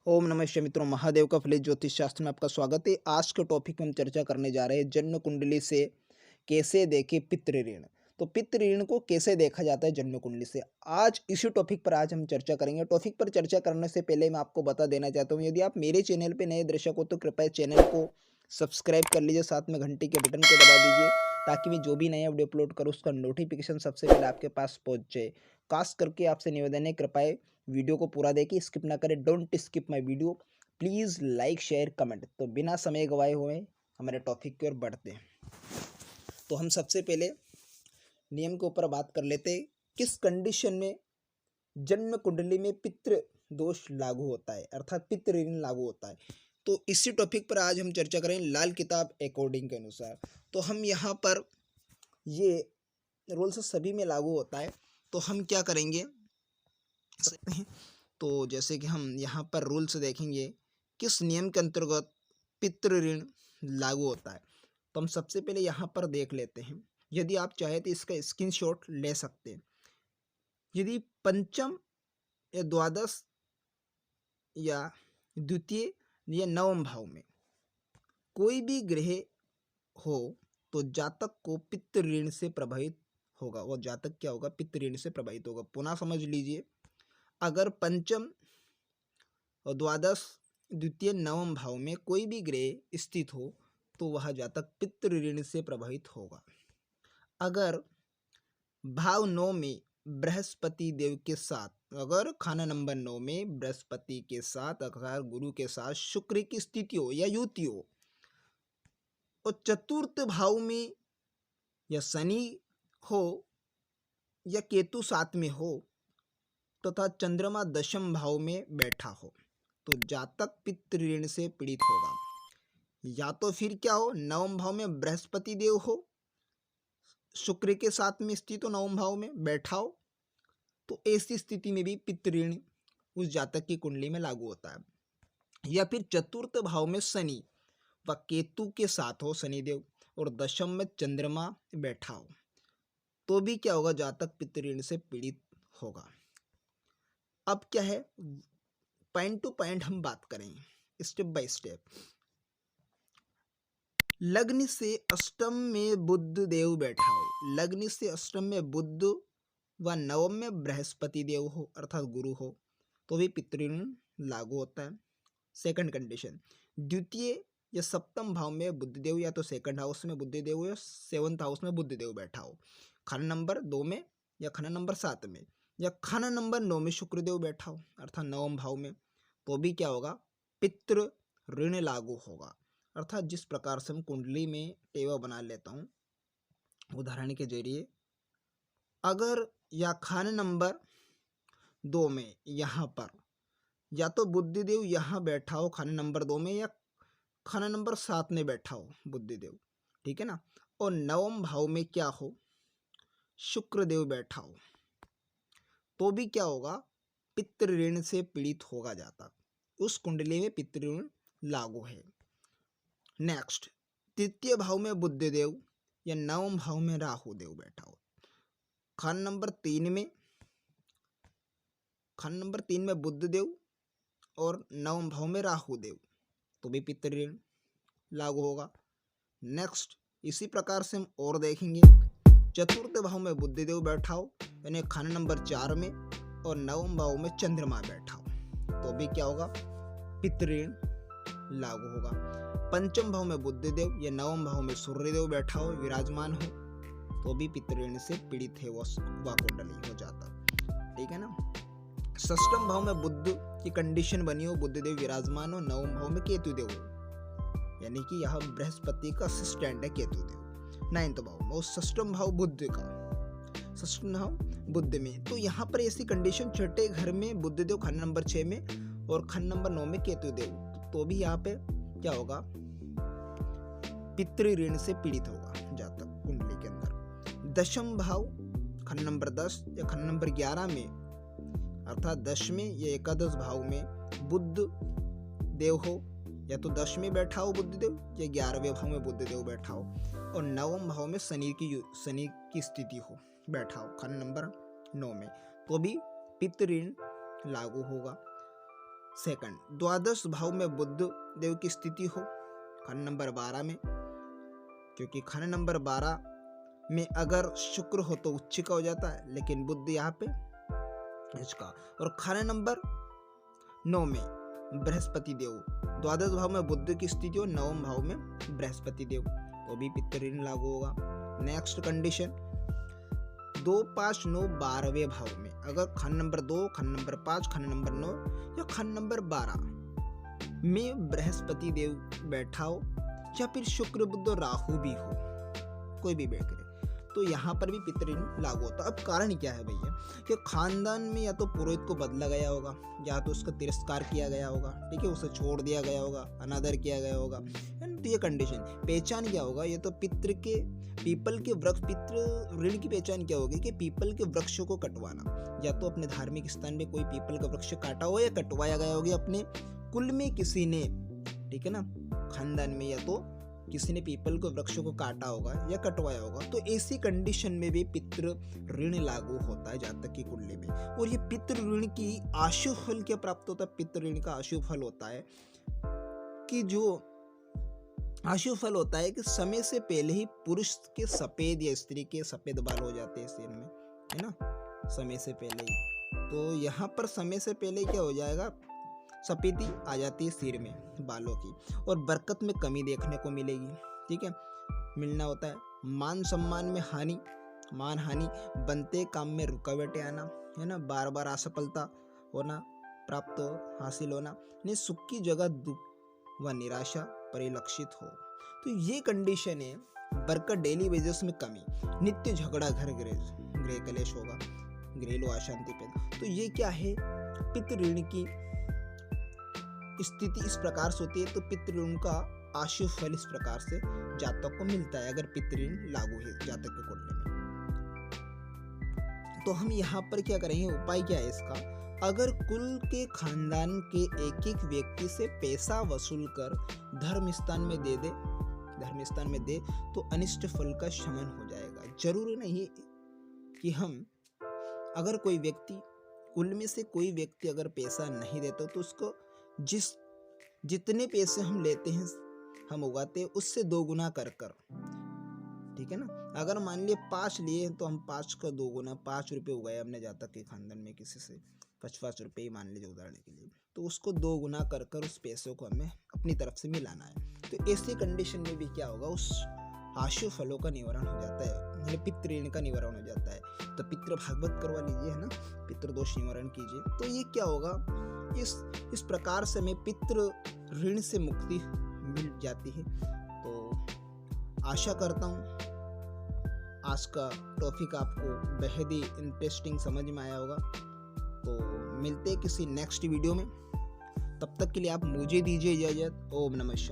ओम नमः शिवाय मित्रों, महादेव का फलित ज्योतिष शास्त्र में आपका स्वागत है। आज के टॉपिक में हम चर्चा करने जा रहे हैं जन्म कुंडली से कैसे देखें पितृ ऋण। तो पितृ ऋण को कैसे देखा जाता है जन्म कुंडली से, आज इसी टॉपिक पर आज हम चर्चा करेंगे। टॉपिक पर चर्चा करने से पहले मैं आपको बता देना चाहता हूँ, यदि आप मेरे चैनल पे नए दर्शक हो तो कृपया चैनल को सब्सक्राइब कर लीजिए, साथ में घंटी के बटन को दबा दीजिए ताकि मैं जो भी नया वीडियो अपलोड करूँ उसका नोटिफिकेशन सबसे पहले आपके पास पहुँच जाए। खास करके आपसे निवेदन है, कृपया वीडियो को पूरा देखिए, स्किप ना करें। Don't skip my video, please like share comment. तो बिना समय गवाए हुए हमारे टॉपिक की ओर बढ़ते हैं। तो हम सबसे पहले नियम के ऊपर बात कर लेते हैं, किस कंडीशन में जन्म कुंडली में पितृ दोष लागू होता है, अर्थात पितृ ऋण लागू होता है। तो इसी टॉपिक पर आज हम चर्चा करें लाल किताब अकॉर्डिंग के अनुसार। तो हम यहाँ पर ये रूल्स सभी में लागू होता है, तो हम क्या करेंगे सकते हैं। तो जैसे कि हम यहाँ पर रूल्स देखेंगे किस नियम के अंतर्गत पितृ ऋण लागू होता है। तो हम सबसे पहले यहाँ पर देख लेते हैं, यदि आप चाहे तो इसका स्क्रीनशॉट ले सकते हैं। यदि पंचम या द्वादश या द्वितीय या नवम भाव में कोई भी ग्रह हो तो जातक को पितृ ऋण से प्रभावित होगा। वो जातक क्या होगा, पितृ ऋण से प्रभावित होगा। पुनः समझ लीजिए, अगर पंचम और द्वादश द्वितीय नवम भाव में कोई भी ग्रह स्थित हो तो वह जातक पितृ ऋण से प्रभावित होगा। अगर भाव 9 में बृहस्पति देव के साथ, अगर खाना नंबर 9 में बृहस्पति के साथ अगर गुरु के साथ शुक्र की स्थिति हो या युति हो, और चतुर्थ भाव में या शनि हो या केतु साथ में हो तथा चंद्रमा दशम भाव में बैठा हो तो जातक पितृ ऋण से पीड़ित होगा। या तो फिर क्या हो, नवम भाव में बृहस्पति देव हो, शुक्र के साथ में स्थित हो, नवम भाव में बैठा हो, तो ऐसी स्थिति में भी पितृ ऋण उस जातक की कुंडली में लागू होता है। या फिर चतुर्थ भाव में शनि व केतु के साथ हो शनिदेव और दशम में चंद्रमा बैठा हो तो भी क्या होगा, जातक पितृ ऋण से पीड़ित होगा। अब क्या है, पॉइंट टू पॉइंट हम बात करेंगे, स्टेप बाय स्टेप। लग्न से अष्टम में बुध देव बैठा हो, लग्न से अष्टम में बुध व नवम में बृहस्पति देव हो अर्थात गुरु हो तो भी पितृ ऋण लागू होता है। सेकंड कंडीशन, द्वितीय या सप्तम भाव में बुधदेव या तो सेकंड हाउस में बुधदेव या सेवंथ हाउस में बुधदेव बैठा हो, खाना नंबर 2 में या खाना नंबर 7 में या खाना नंबर 9 में शुक्रदेव बैठा हो अर्थात नवम भाव में, तो भी क्या होगा, पितृ ऋण लागू होगा। अर्थात जिस प्रकार से हम कुंडली में टेवा बना लेता हूँ, उदाहरण के जरिए अगर या खाना नंबर 2 में यहाँ पर या तो बुद्धिदेव यहाँ बैठा हो खाना नंबर 2 में या खाना नंबर 7 में बैठा हो बुद्धिदेव, ठीक है ना, और नवम भाव में क्या हो, शुक्रदेव बैठा हो, तो भी क्या होगा, पितृ ऋण से पीड़ित होगा जातक, उस कुंडली में पितृ ऋण लागू है। नेक्स्ट, तृतीय भाव में बुधदेव या नवम भाव में राहु देव बैठा हो, खाना नंबर 3 में, खाना नंबर 3 में बुधदेव और नवम भाव में राहु देव, तो भी पितृ ऋण लागू होगा। नेक्स्ट, इसी प्रकार से हम और देखेंगे, चतुर्थ भाव में बुधदेव बैठा हो यानी खाना नंबर 4 में और नवम भाव में चंद्रमा बैठा हो, तो भी क्या होगा, पितृ ऋण लागू होगा। पंचम भाव में बुधदेव या नवम भाव में सूर्यदेव बैठा हो विराजमान हो, तो भी पितृ ऋण से पीड़ित है वह कुंडली हो जाता, ठीक है ना। षष्ठम भाव में बुध की कंडीशन बनी हो, बुधदेव विराजमान हो, नवम भाव में केतु देव हो, यानी कि यह बृहस्पति का असिस्टेंट है केतु देव। नाइन्थ भाव में और षष्ठम भाव बुध का, षष्ठम भाव बुध में, तो यहाँ पर ऐसी कंडीशन छठे घर में बुधदेव खाना नंबर 6 में और खाना नंबर 9 में केतु देव, तो भी यहाँ पे क्या होगा, पितृ ऋण से पीड़ित होगा जातक कुंडली के अंदर। दशम भाव खाना नंबर 10 या खाना नंबर 11 में अर्थात 10वें या एकादश भाव में बुध देव हो, या तो 10 में बैठा हो बुधदेव या 11वें भाव में बुधदेव बैठा हो और नवम भाव में शनि की स्थिति हो बैठा हो खाना नंबर 9 में, तो भी पितृ ऋण लागू होगा। सेकंड, द्वादश भाव में बुध देव की स्थिति हो खंड नंबर 12 में, क्योंकि खंड नंबर 12 में अगर शुक्र हो तो उच्च का हो जाता है, लेकिन बुध यहाँ पे इसका। और खंड नंबर 9 में बृहस्पति देव, द्वादश भाव में बुध की स्थिति हो, नवम भाव में बृहस्पति देव, तो भी पितृ ऋण लागू होगा। नेक्स्ट कंडीशन, 2, 5, 9, 12वें भाव में अगर खंड नंबर 2, खंड नंबर 5, खंड नंबर 9 या खंड नंबर 12 में बृहस्पति देव बैठा हो या फिर शुक्र बुध और राहु भी हो, कोई भी बैठ करे, तो यहाँ पर भी पितृ ऋण लागू होता है। अब कारण क्या है भैया, कि खानदान में या तो पुरोहित को बदला गया होगा, या तो उसका तिरस्कार किया गया होगा, ठीक है, उसे छोड़ दिया गया होगा, अनादर किया गया होगा, तो ये कंडीशन। पहचान क्या होगा, ये तो पितृ के पीपल के वृक्ष, पितृ ऋण की पहचान क्या होगी कि पीपल के वृक्षों को कटवाना, या तो अपने धार्मिक स्थान में कोई पीपल का वृक्ष काटा हो या कटवाया गया होगा अपने कुल में किसी ने, ठीक है ना, खानदान में या तो किसी ने पीपल के वृक्षों को काटा होगा या कटवाया होगा, तो ऐसी कंडीशन में भी पितृ ऋण लागू होता है जातक की कुंडली में। और ये पितृ ऋण की आशु फल क्या प्राप्त होता है, पितृ ऋण का आशु फल होता है कि जो आशु फल होता है कि समय से पहले ही पुरुष के सफेद या स्त्री के सफेद बाल हो जाते हैं सिर में, है ना, समय से पहले ही। तो यहाँ पर समय से पहले क्या हो जाएगा, सफेदी आ जाती है सिर में बालों की, और बरकत में कमी देखने को मिलेगी, ठीक है, मिलना होता है। मान सम्मान में हानि, मान हानि, बनते काम में रुकावटें आना, है ना, बार बार असफलता होना, प्राप्त हो, हासिल होना, ने सुख की जगह दुख व निराशा परिलक्षित हो। तो ये कंडीशन है। बरकत डेली बेसिस में कमी, नित्य झगड़ा, घर गृह कलेश होगा, घरेलू अशांति पैदा। तो ये क्या है, पितृ ऋण की स्थिति इस प्रकार से होती है। तो पितृ ऋण का आशु फल इस प्रकार से जातक को मिलता है अगर पितृ ऋण लागू है जातक के कुंडली में। तो हम यहाँ पर क्या करेंगे, उपाय क्या है इसका, अगर कुल के खानदान के एक एक व्यक्ति से पैसा वसूल कर धर्म स्थान में दे तो अनिष्ट फल का शमन हो जाएगा। जरूरी नहीं कि हम, अगर कोई व्यक्ति कुल में से कोई व्यक्ति अगर पैसा नहीं देता तो उसको जितने पैसे हम लेते हैं, हम उगाते हैं, उससे 2 गुना कर, ठीक है ना। अगर मान लिए 5 लिए तो हम 5 का 2 गुना, 5 रुपये उगाए हमने जातक के खानदान में किसी से, 5 रुपये ही मान लीजिए उदाहरण के लिए, तो उसको 2 गुना कर उस पैसों को हमें अपनी तरफ से मिलाना है। तो ऐसी कंडीशन में भी क्या होगा, उस आशु फलों का निवारण हो जाता है, पितृ ऋण का निवारण हो जाता है। तो पितृ भागवत करवा लीजिए, है ना, पितृदोष निवारण कीजिए, तो ये क्या होगा, इस प्रकार से हमें पितृ ऋण से मुक्ति मिल जाती है। तो आशा करता हूँ आज का टॉपिक आपको बेहद ही इंटरेस्टिंग समझ में आया होगा। तो मिलते हैं किसी नेक्स्ट वीडियो में, तब तक के लिए आप मुझे दीजिए इजाजत। ओम नमः शिवाय।